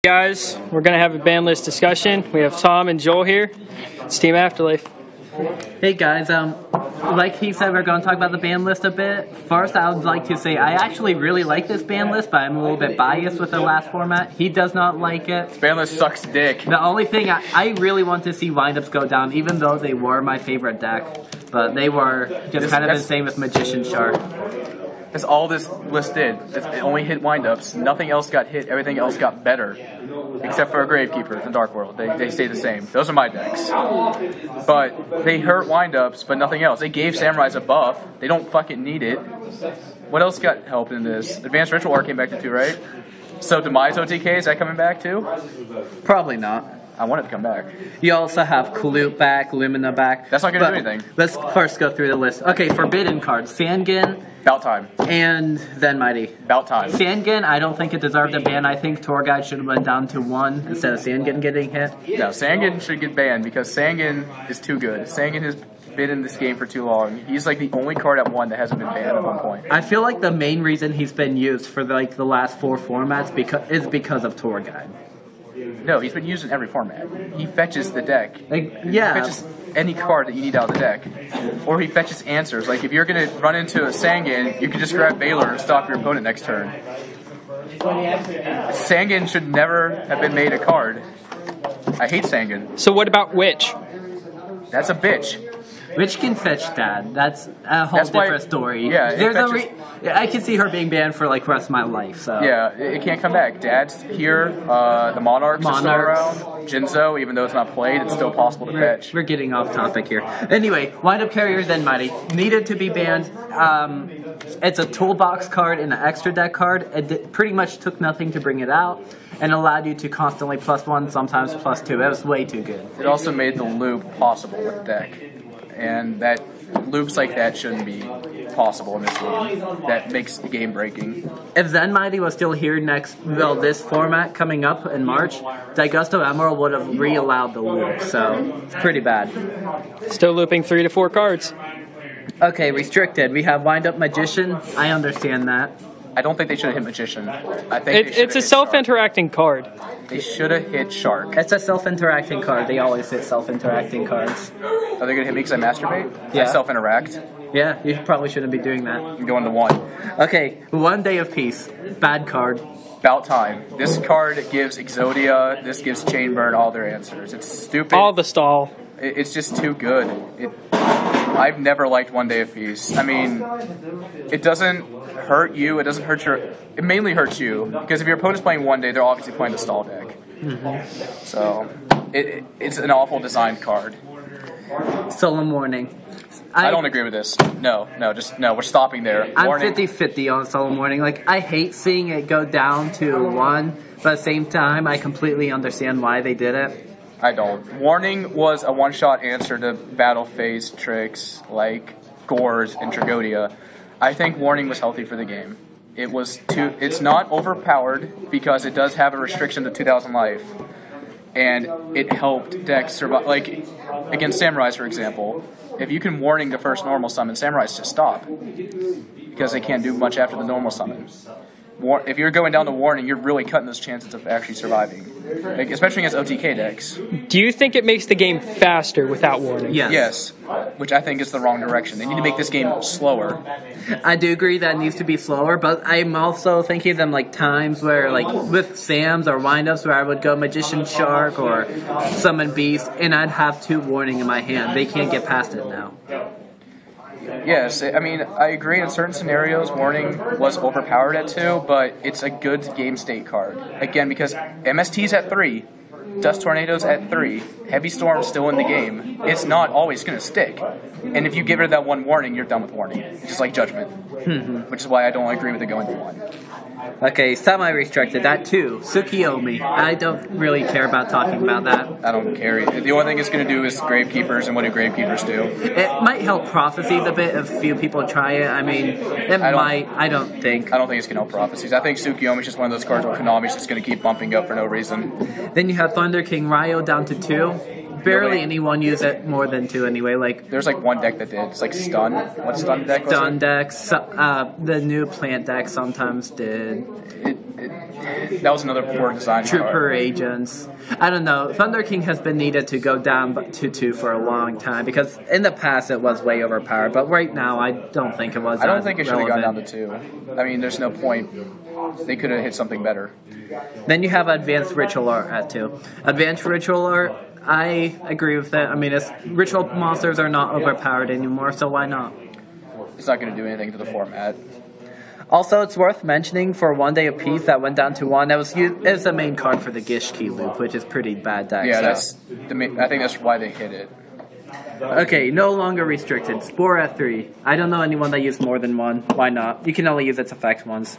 Guys, we're going to have a ban list discussion. We have Tom and Joel here. It's Team Afterlife. Hey guys, like he said, we're going to talk about the ban list a bit. First, I would like to say I actually really like this ban list, but I'm a little bit biased with the last format. He does not like it. This ban list sucks dick. The only thing, I really want to see windups go down, even though they were my favorite deck. But they were just kind of insane with Magician Shark. That's all this list did. It only hit windups. Nothing else got hit. Everything else got better. Except for Gravekeepers and Dark World. They stay the same. Those are my decks. But they hurt windups, but nothing else. They gave Samurais a buff. They don't fucking need it. What else got helped in this? Advanced Ritual Art came back to 2, right? So Demise OTK, is that coming back too? Probably not. I want it to come back. You also have Kalute back, Lumina back. That's not going to do anything. Let's first go through the list. Okay, Forbidden cards. Sangin. About time. And then Mighty. About time. Sangin, I don't think it deserved a ban. I think Tour Guide should have went down to 1 instead of Sangin getting hit. No, Sangin should get banned because Sangin is too good. Sangin has been in this game for too long. He's like the only card at 1 that hasn't been banned at one point. I feel like the main reason he's been used for like the last 4 formats is because of Tour Guide. No, he's been used in every format. He fetches the deck. Like, yeah. He fetches any card that you need out of the deck. Or he fetches answers. Like, if you're going to run into a Sangin, you can just grab Valor and stop your opponent next turn. Sangin should never have been made a card. I hate Sangin. So what about Witch? That's a bitch. Witch can fetch Dad. That's a whole different story. Yeah, I can see her being banned for like the rest of my life. So yeah, it can't come back. Dad's here. The Monarchs are still around. Jinzo, even though it's not played, it's still possible to fetch. We're getting off topic here. Anyway, Windup Carriers then Mighty needed to be banned. It's a toolbox card and an extra deck card. It pretty much took nothing to bring it out and allowed you to constantly +1, sometimes +2. It was way too good. It also made the loop possible with the deck. And that loops like that shouldn't be possible in this game. That makes the game breaking. If Zen Mighty was still here this format coming up in March, Daigusto Emerald would have re-allowed the loop, so it's pretty bad. Still looping 3 to 4 cards. Okay, restricted. We have Wind-Up Magician. I understand that. I don't think they should have hit Magician. I think it's a self-interacting card. They should have hit Shark. It's a self-interacting card. They always hit self-interacting cards. Are they going to hit me because I masturbate? Yeah. I self-interact? Yeah, you probably shouldn't be doing that. I'm going to 1. Okay, 1 Day of Peace. Bad card. About time. This card gives Exodia, this gives Chainburn all their answers. It's stupid. All the stall. It's just too good. I've never liked 1 Day of Peace. I mean, it doesn't hurt you. It doesn't hurt your... It mainly hurts you. Because if your opponent's playing 1 Day, they're obviously playing the stall deck. Mm-hmm. So, it's an awful designed card. Solemn Warning. I don't agree with this. No, we're stopping there. I'm 50-50 on Solemn Warning. Like, I hate seeing it go down to 1, but at the same time, I completely understand why they did it. I don't. Warning was a one-shot answer to battle phase tricks like Gores and Tragodia. I think Warning was healthy for the game. It's not overpowered because it does have a restriction to 2,000 life. And it helped decks survive. Like, against Samurais, for example, if you can Warning the first normal summon, Samurais just stop. Because they can't do much after the normal summon. If you're going down to Warning, you're really cutting those chances of actually surviving. Like, especially against OTK decks. Do you think it makes the game faster without Warning? Yes. Yes, which I think is the wrong direction. They need to make this game slower. I do agree that it needs to be slower, but I'm also thinking of them like times where, like with Sams or windups, where I would go Magician Shark or Summon Beast, and I'd have 2 Warning in my hand. They can't get past it now. Yes, I mean, I agree in certain scenarios Warning was overpowered at 2, but it's a good game state card. Again, because MST's at 3, Dust Tornado's at 3, Heavy Storm's still in the game. It's not always going to stick. And if you give it that 1 Warning, you're done with Warning. It's just like Judgment. Which is why I don't agree with it going to 1. Okay, semi-restricted, that too. Tsukiyomi. I don't really care about talking about that. I don't care. The only thing it's going to do is Gravekeepers, and what do Gravekeepers do? It might help Prophecies a bit if few people try it. I mean, I don't think. I don't think it's going to help Prophecies. I think Tsukiyomi is just one of those cards where Konami's just going to keep bumping up for no reason. Then you have Thunder King Ryo down to 2. Barely anyone use it more than 2 anyway. Like there's like 1 deck that did. It's like Stun. What Stun deck was Stun decks. The new Plant deck sometimes did. That was another poor design Trooper card. agents. I don't know. Thunder King has been needed to go down to 2 for a long time because in the past it was way overpowered, but right now I don't think it was. I don't as think it should have gone down relevant. to 2. I mean, there's no point. They could have hit something better. Then you have Advanced Ritual Art at 2. Advanced Ritual Art, I agree with that. I mean, ritual monsters are not overpowered anymore, so why not? It's not going to do anything to the format. Also, it's worth mentioning for 1 day of peace that went down to 1. That was the main card for the Gishki loop, which is pretty bad deck. Yeah, so. that's the main, I think that's why they hit it. Okay, no longer restricted. Spore at 3. I don't know anyone that used more than 1. Why not? You can only use its effect once.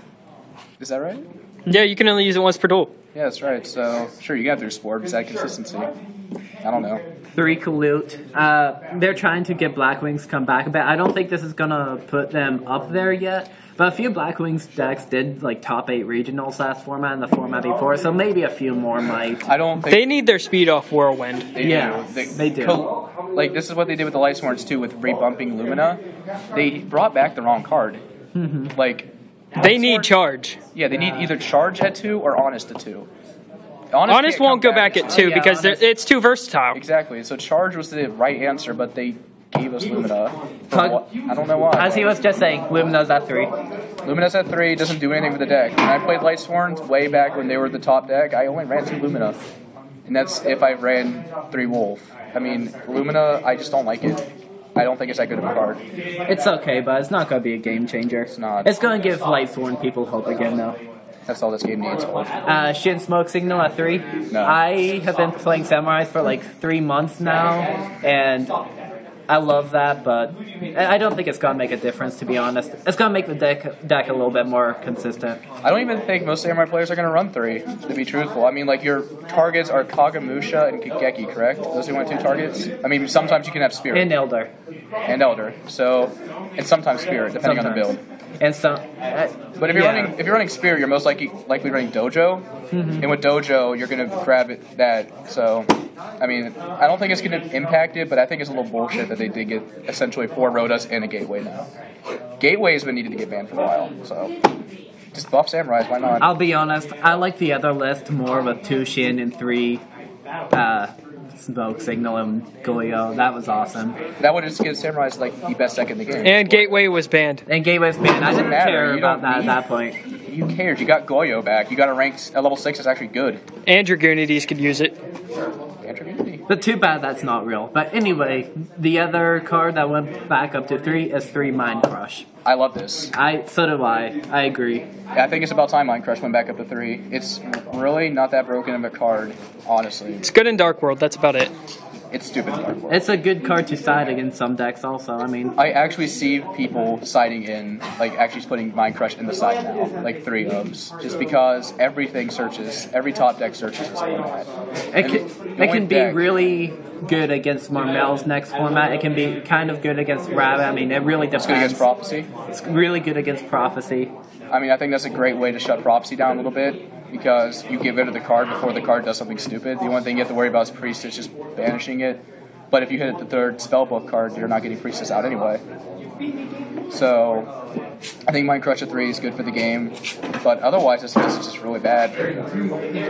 Is that right? Yeah, you can only use it once per duel. Yeah, that's right. So, sure, you got through Spore, because that consistency. I don't know. 3 Kalut. They're trying to get Blackwings come back a bit. I don't think this is going to put them up there yet. But a few Blackwings decks did like top 8 regionals last format and the format before, so maybe a few more might. I don't think They need their speed off Whirlwind. They do. Like, this is what they did with the Lightsworns, too, with rebumping Lumina. They brought back the wrong card. Like, They need charge. yeah, they need either charge at 2 or honest at 2. Honest can't won't come go back at 2 yeah, because Honest- it's too versatile. Exactly. So charge was the right answer, but they gave us Lumina. For Tug- what? I don't know why. As he was just saying, Lumina's at 3. Lumina's at 3, doesn't do anything with the deck. When I played Lightsworns way back when they were the top deck, I only ran 2 Lumina. And that's if I ran 3 Wolf. I mean, Lumina, I just don't like it. I don't think it's that good of a card. It's okay, but it's not going to be a game changer. It's not. It's going to give Lightsworn people hope again, though. That's all this game needs. Shin Smoke Signal at 3. No. I have been playing Samurais for like 3 months now, and I love that, but I don't think it's going to make a difference, to be honest. It's going to make the deck a little bit more consistent. I don't even think most Samurai players are going to run 3, to be truthful. I mean, like, your targets are Kagamusha and Kigeki, correct? Those are the only 2 targets? I mean, sometimes you can have Spirit. And Elder. And Elder. So, and sometimes Spirit, depending on the build. And so, But if you're running Spirit, you're most likely running Dojo, and with Dojo, you're gonna grab that. So, I mean, I don't think it's gonna impact it, but I think it's a little bullshit that they did get essentially 4 Rotas and a Gateway now. Gateway has been needed to get banned for a while, so just buff Samurais. Why not? I'll be honest, I like the other list more with 2 Shin and 3 Smoke Signal and Yugioh. That was awesome. That would just give Samurais like the best deck in the game. And Gateway was banned. And Gateway's banned. I didn't matter. care You about don't that at need- that point. You cares? You got Yugioh back. You got a level 6 that's actually good. And Dragonides could use it. But too bad that's not real. But anyway, the other card that went back up to 3 is 3 Mind Crush. I love this. So do I. I agree. I think it's about time Mind Crush went back up to 3. It's really not that broken of a card, honestly. It's good in Dark World. That's about it. It's stupid card for it. It's a good card to side against some decks also. I mean, I actually see people siding in, like actually putting Mind Crush in the side now, like 3 ofs, just because everything searches, every top deck searches this format. it can be really good against Marmel's next format. It can be kind of good against Rabbit. I mean, it really depends. It's good against Prophecy. It's really good against Prophecy. I mean, I think that's a great way to shut Prophecy down a little bit, because you get rid of the card before the card does something stupid. The only thing you have to worry about is Priestess just banishing it. But if you hit the 3rd Spellbook card, you're not getting Priestess out anyway. So, I think Mind Crush at 3 is good for the game, but otherwise this list is just really bad.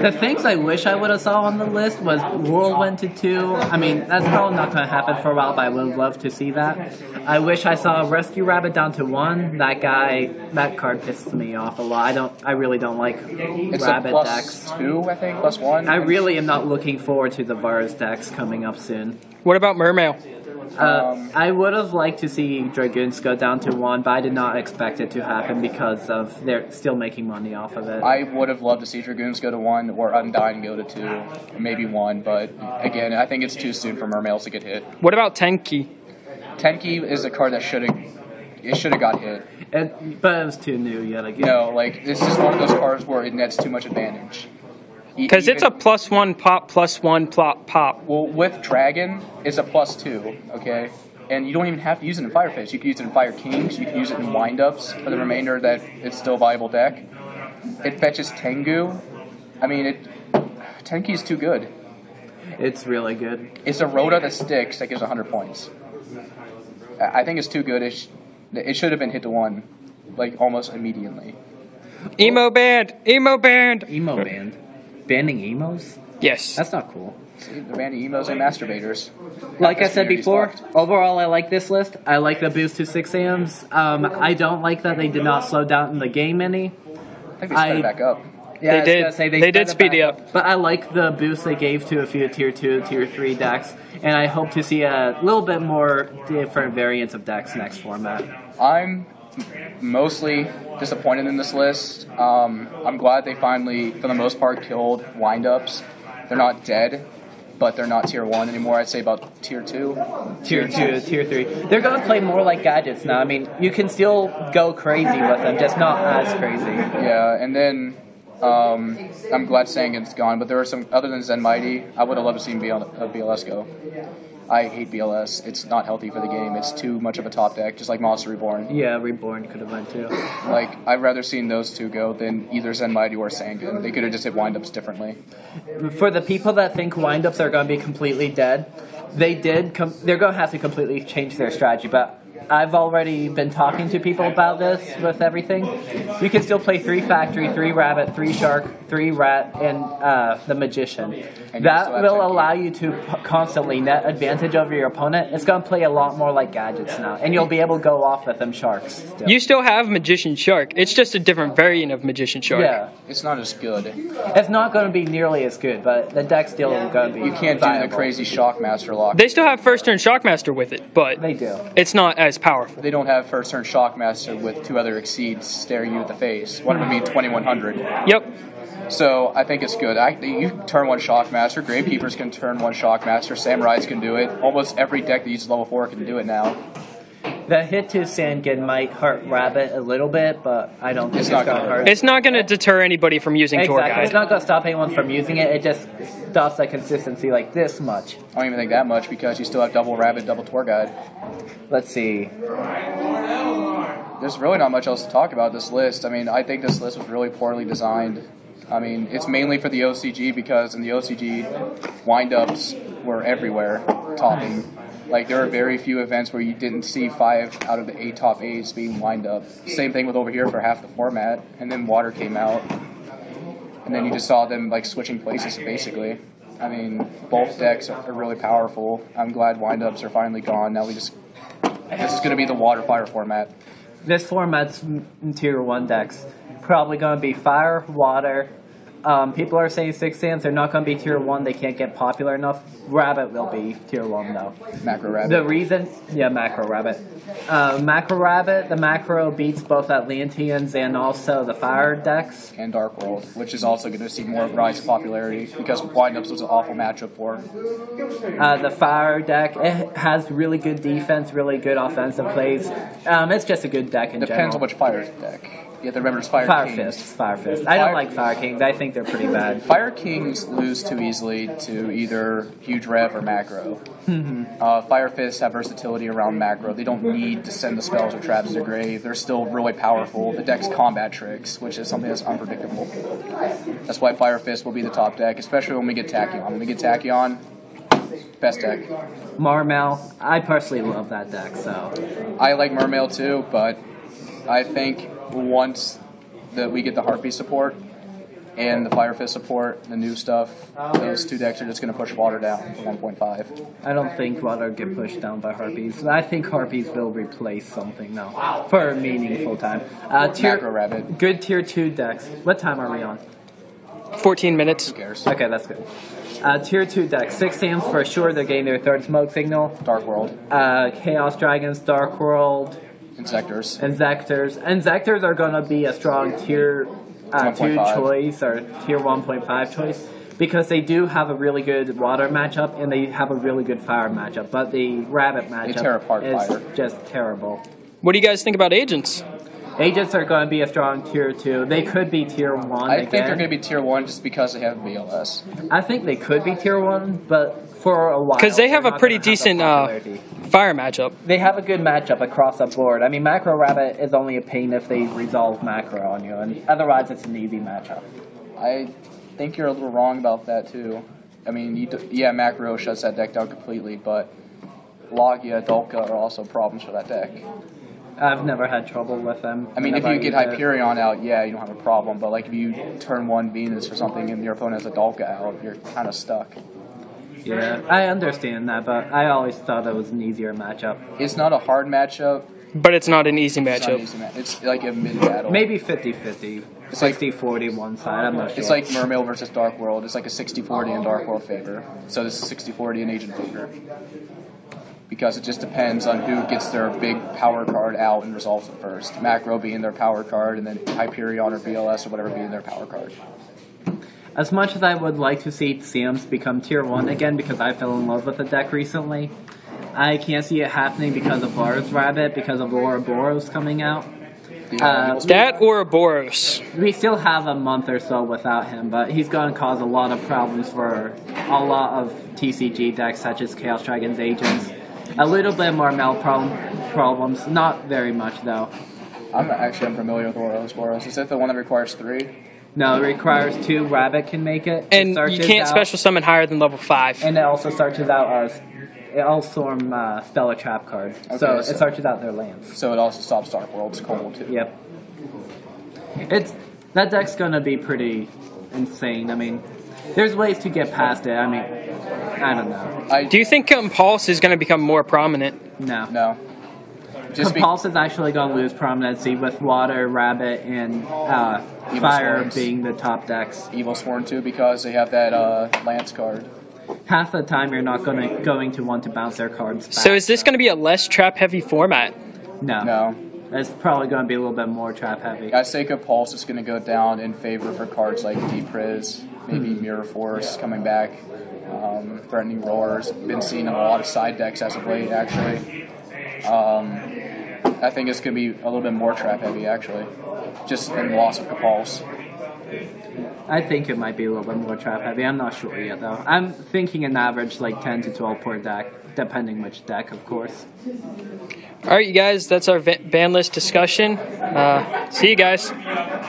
The things I wish I would have saw on the list was Whirlwind to 2. I mean, that's probably not going to happen for a while, but I would love to see that. I wish I saw Rescue Rabbit down to 1. That card pisses me off a lot. I really don't like It's Rabbit a decks. +2, I think, +1. I really am not looking forward to the Vars decks coming up soon. What about Mermail? I would have liked to see Dragoons go down to 1, but I did not expect it to happen because of they're still making money off of it. I would have loved to see Dragoons go to 1 or Undying go to 2, maybe 1, but again, I think it's too soon for Mermails to get hit. What about Tenki? Tenki is a card that should have got hit. But it was too new yet again. No, like, it's just one of those cards where it nets too much advantage. Because it's a +1 pop, +1 pop. Well, with Dragon, it's a +2, okay? And you don't even have to use it in Fire Phase. You can use it in Fire Kings, you can use it in Windups for the remainder that it's still a viable deck. It fetches Tengu. I mean, Tenki's too good. It's really good. It's a Rhoda that sticks that gives 100 points. I think it's too good. It should have been hit to 1, like, almost immediately. Emo band! Emo band! Emo band. Banning emos? Yes. That's not cool. See, they're banning emos and masturbators. Like I This said community's before, fucked. overall I like this list. I like the boost to 6 AMs. I don't like that they did not slow down in the game any. I think they sped it back up. Yeah, They I was did. gonna say They sped did speed it back up. But I like the boost they gave to a few tier 2, tier 3 decks, and I hope to see a little bit more different variants of decks next format. I'm mostly disappointed in this list. I'm glad they finally, for the most part, killed windups. They're not dead, but they're not tier 1 anymore. I'd say about tier 2. Tier 2, tier 3. They're going to play more like gadgets now. I mean, you can still go crazy with them, just not as crazy. Yeah, and then I'm glad Sangan's gone, but there are some, other than Zen Mighty, I would have loved to see BLS go. I hate BLS. It's not healthy for the game. It's too much of a top deck, just like Monster Reborn. Yeah, Reborn could have went too. Like, I'd rather seen those two go than either Zen Mighty or Sangan. They could have just hit windups differently. For the people that think windups are going to be completely dead, they're going to have to completely change their strategy, but I've already been talking to people about this with everything. You can still play 3 Factory, 3 Rabbit, 3 Shark, 3 Rat, and the Magician. And That will Chunky. allow you to constantly net advantage over your opponent. It's going to play a lot more like gadgets now, and you'll be able to go off with them Sharks. Still. You still have Magician Shark. It's just a different variant of Magician Shark. Yeah. It's not as good. It's not going to be nearly as good, but the deck's still going to be You can't do the viable. crazy Shockmaster lock. They still have first turn Shockmaster with it, but They do. it's not as powerful. They don't have first turn Shockmaster with 2 other Exceeds staring you at the face. One would be 2100. Yep. So I think it's good. You turn 1 Shockmaster. Gravekeepers can turn 1 Shockmaster. Samurais can do it. Almost every deck that uses level 4 can do it now. The hit to Sangan might hurt Rabbit a little bit, but I don't think It's it's not going to gonna hurt. It's not going to deter anybody from using Tour Exactly. It's Guide. not going to stop anyone from using it. It just stops that consistency like this much. I don't even think that much because you still have double Rabbit, double Tour Guide. Let's see. There's really not much else to talk about this list. I mean, I think this list was really poorly designed. I mean, it's mainly for the OCG because in the OCG, windups were everywhere topping. Like, there are very few events where you didn't see 5 out of the 8 top 8s being wind up. Same thing with over here for half the format, and then Water came out. And then you just saw them, like, switching places, basically. I mean, both decks are really powerful. I'm glad windups are finally gone. Now this is going to be the Water Fire format. This format's tier 1 decks. Probably going to be Fire, Water. People are saying 6 Sands. They're not going to be tier 1. They can't get popular enough. Rabbit will be tier 1, though. Macro Rabbit. The reason... Yeah, Macro Rabbit. Macro Rabbit, the Macro beats both Atlanteans and also the Fire decks. And Dark World, which is also going to see more rise of popularity because windups was an awful matchup for. The Fire deck, it has really good defense, really good offensive plays. It's just a good deck in Depends general. on which Fire deck. You have to remember it's Fire Kings. Fire Fist. I don't like Fire Kings. I think they're pretty bad. Fire Kings lose too easily to either Huge Rev or Macro. Fire Fists have versatility around Macro. They don't need to send the spells or traps to the grave. They're still really powerful. The deck's combat tricks, which is something that's unpredictable. That's why Fire Fist will be the top deck, especially when we get Tachyon. When we get Tachyon, best deck. Marmel, I personally love that deck, so... I like Mermail too, but I think once that we get the Heartbeat support and the Fire Fist support, the new stuff, those 2 decks are just going to push Water down to 1.5. I don't think Water will get pushed down by Harpies. I think Harpies will replace something now for a meaningful time. Macro Rabbit. Good tier 2 decks. What time are we on? 14 minutes. Who cares? Okay, that's good. Tier 2 decks. 6 Sands for sure. They're getting their 3rd smoke signal. Dark World. Chaos Dragons, Dark World, Insectors. and Zectors. And Zectors are going to be a strong tier 2 1.5. choice or tier 1.5 choice because they do have a really good water matchup and they have a really good fire matchup. But the rabbit matchup tear apart is fire. just terrible. What do you guys think about agents? Agents are going to be a strong tier 2. They could be tier 1 I again. think they're going to be tier 1 just because they have BLS. I think they could be tier 1, but for a while. Because they have they're a not pretty gonna have the decent popularity. fire matchup. They have a good matchup across the board. I mean, Macro Rabbit is only a pain if they resolve Macro on you, and otherwise it's an easy matchup. I think you're a little wrong about that too. I mean, yeah, Macro shuts that deck down completely, but Logia, Dolka are also problems for that deck. I've never had trouble with them. I mean, if whenever you get use it. Hyperion out, yeah, you don't have a problem. But like if you turn one Venus or something and your opponent has a Dalka out, you're kind of stuck. Yeah, I understand that, but I always thought it was an easier matchup. It's not a hard matchup. But it's not an easy It's not matchup. an easy it's like a mid battle. Maybe 50-50. It's like 60-40 one side, I'm not sure. It's like Mermail versus Dark World. It's like a 60-40 in Dark World favor. So this is 60-40 in Agent favor. Because it just depends on who gets their big power card out and resolves it first. Macro being their power card, and then Hyperion or BLS or whatever being their power card. As much as I would like to see Sims become tier 1 again because I fell in love with the deck recently, I can't see it happening because of Lars Rabbit, because of Ouroboros coming out. That or a Boros. We still have a month or so without him, but he's going to cause a lot of problems for a lot of TCG decks such as Chaos Dragon's Agents. A little bit more problems, not very much though. I'm familiar with Ouroboros. Is that the one that requires 3? No, it requires 2. Rabbit can make it. And you can't special summon higher than level 5. And it also searches out it also spell a trap card. Okay, so it searches out their lands. So it also stops Dark World's cold too. Yep. That deck's gonna be pretty insane. I mean, there's ways to get past it. I mean, I don't know. Do you think Compulse is going to become more prominent? No. No. Compulse is actually going to lose prominency with Water, Rabbit, and Fire Swords. being the top decks. Evil Sworn too because they have that Lance card. Half the time you're not going to want to bounce their cards back. So is this going to be a less trap-heavy format? No. No. It's probably going to be a little bit more trap heavy. I say Compulse is going to go down in favor for cards like Depriz, maybe Mirror Force coming back, Threatening Roars. Been seen in a lot of side decks as of late, actually. I think it's going to be a little bit more trap heavy, actually, just in loss of Compulse. I think it might be a little bit more trap heavy. I'm not sure yet, though. I'm thinking an average like 10 to 12 per deck, depending which deck, of course. All right, you guys, that's our ban list discussion. See you guys.